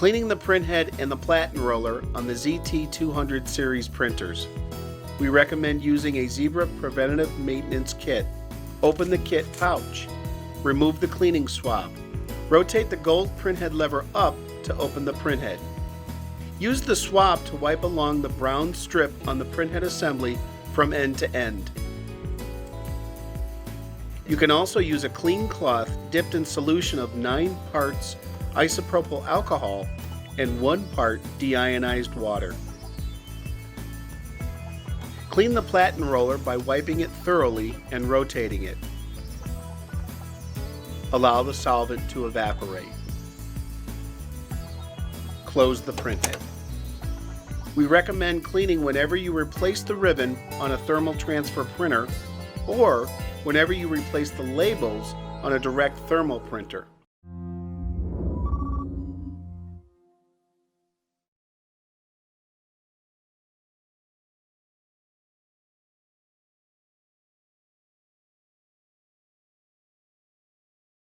Cleaning the printhead and the platen roller on the ZT200 series printers. We recommend using a Zebra Preventative Maintenance Kit. Open the kit pouch. Remove the cleaning swab. Rotate the gold printhead lever up to open the printhead. Use the swab to wipe along the brown strip on the printhead assembly from end to end. You can also use a clean cloth dipped in solution of 9 parts isopropyl alcohol and 1 part deionized water. Clean the platen roller by wiping it thoroughly and rotating it. Allow the solvent to evaporate. Close the printhead. We recommend cleaning whenever you replace the ribbon on a thermal transfer printer or whenever you replace the labels on a direct thermal printer.